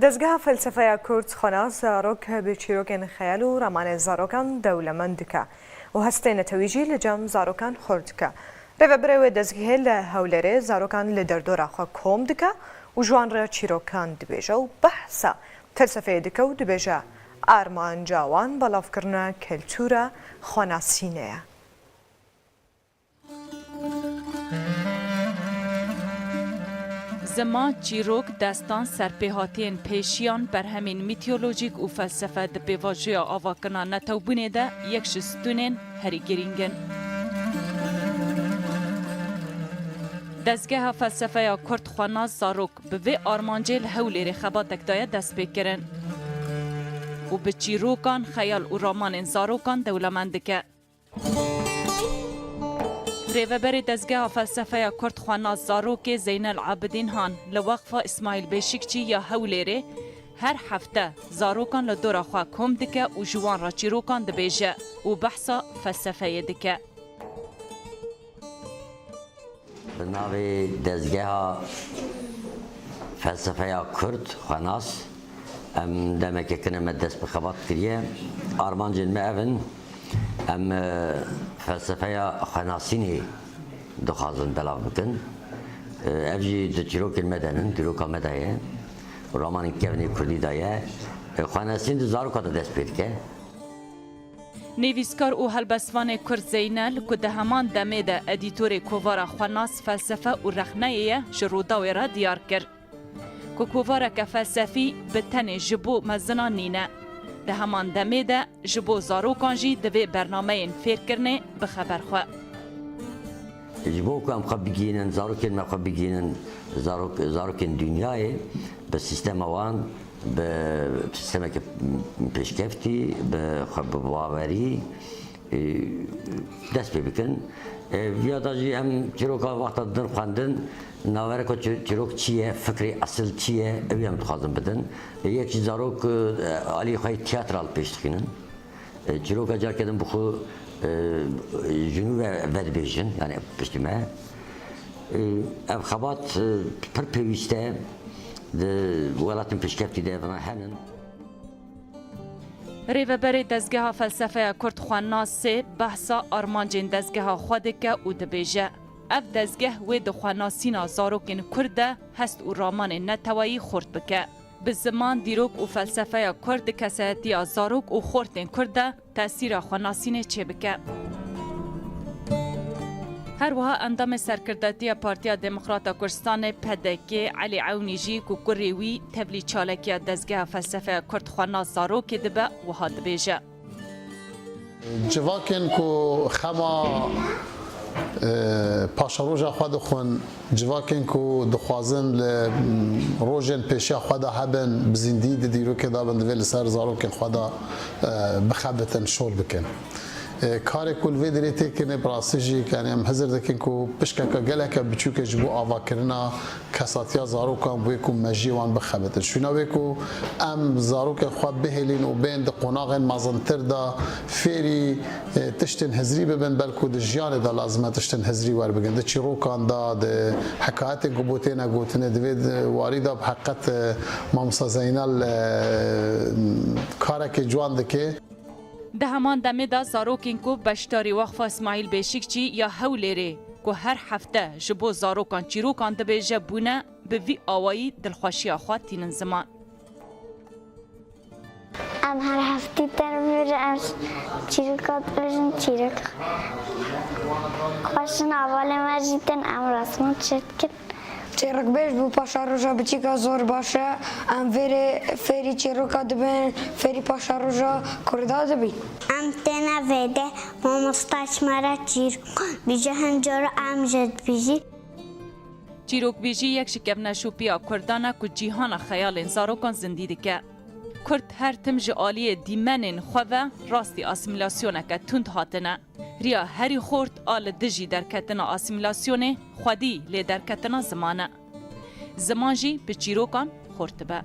دەستگاها فەلسەفەیە کورد خۆنا زارۆک بە چیرۆکên خەیال و ڕەمانە زارۆکان دەوڵەمەند دکە و هەستێنەتەویژی لە جەم زارۆکان خۆر دکە. ڕێڤەبەرەوێ دەستگەهێ لە هەولێرێ زارۆکان لە دەردۆرا خۆ کۆم دکە و ژوانڕێ چیرۆکان دبێژە و بەحسا فەلسەفەیە دکە و دبێژە ئارمانجاوان بەڵاوکردنە کەلتورە خۆناسینەیە. زما چیروک دستان سرپیهاتین پیشیان بر همین میتیولوژیک و فلسفه د پیواژیا آواکنا نتوبونه ده یک شستونین هری گرینگن. دستگاه فلسفه یا کرد خواناز زاروک به وی آرمانجل هولی رخباتک دایه دست بکرن و به چیروکان خیال و رامان زاروکان دولمند که. ریوبر دستگاه فلسفه کرد خواناز زاروک زین العابدین هان لوقف اسماعیل بیشکچی یا هولیره هر هفته زاروکان لدورا خواه کم دکه و جوان را چیروکان دبیجه و بحثا فلسفه دکه. به ناوی دستگاه فلسفه کرد خواناز دمک کنم دست بخبات کریه آرمان جنمه اون فلسفه خواناسینی دخوازن بلاغ بکن افجی دچیروک المدنن دیروکا مدایه رامان کونی کردی دایه خواناسین زاروکا دست پید که نویسکار و هلبسوان کرد زینل که ده همان دمه ده ادیتور کووارا خواناس فلسفه و رخنه شروداوی را دیار کرد که کووارا که فلسفی به تن جبو مزنا نینه ده همان دمه ده جبو زاروکان جی دوی برنامه فیر کرنه بخبر خواه جبو که هم خواه بگینن زاروکن ما خواه بگینن زاروکن دنیای به سیستم وان به سیستم که پیشکفتی به خواه باوری دست بکن یادا جی هم چیروکا وقتا دن خواندن ناوره که چیروک چیه فکری اصل چیه اوی هم تخوازن بدن یک چیز زاروک علی خواهی تیاترال پیش تخینن چیروک اجار کردن بخو جنوب ود بیشن یعنی پشتیمه اب خبات پر پیوسته ولاتن پیشکفتی ده و هنن ریوبر دستگاه فلسفه کرد خواناس بحثا آرمانجین دستگاه خودکه و دبیجه اف دستگاه و دخواناسینا زاروکین کرده هست و رامان نتوایی خورد بکه به زمان دیروک و فلسفه کرد کسایتی زاروک و خوردین کرده تأثیر خواناسین چه بکه هر وها اندام سرکرداتی پارتیا دموکراتا کردستان پدکی علی عونیجی کو کریوی تبلی چالکی دستگاه فلسفه کرد خواناز زاروک دبه و ها دبیجه جواکن کو خما پاشروجا خود خون جواکن کو دخوازن ل روجن پیشا خدا هبن بزندی دیرو که دابن دویل سر زاروکن خدا بخبتن شول بکن کار کل ویدری تکنه براسیجی کنه هم حضر دکن کو پشکا گله که بچو که جبو آوا کرنا کساتیا زاروکان بوی کو مجیوان بخبتن شونا بی کو ام زاروک خود بهلین و بین د قناغن مازنتر دا فیری تشتن هزری ببن بلکو د جیان دا لازمه تشتن هزری ور بگن د چیروکان دا د حکایت گوبوتینا گوتنه دوید واریدا بحقیقت مامسا زینال کارک جوان دکه ده همان دمه دا زاروکین کو بشتاری وقف اسماعیل بیشکچی یا هولیره که هر هفته جبو زاروکان چیروکان دبیجه بونه به وی آوایی دلخوشی آخواد تینن زمان ام هر هفته ترمیره ام چیروکات بجن چیروک خوشن اول مجیدن ام رسمان شد کن چیروک بیش بو پاشا روژا بچی که زور باشه ام فری چیروکا دبین فری پاشا روژا کرده دبین ام تنه ویده مامستاش مرا چیروک بیجه هنجارو ام جد بیجی چیروک بیجی یک شکب نشوپیا کردانه که جیهان خیال زاروکان زندیده که کرد هر تم جعالی دیمنین خواه راستی آسیمیلاسیونه که تند هاتنه ریا هری خورد آل دجی درکتنا آسیمیلاسیونه خودی لی درکتنا زمانه زمان جی به چیروکان خورد به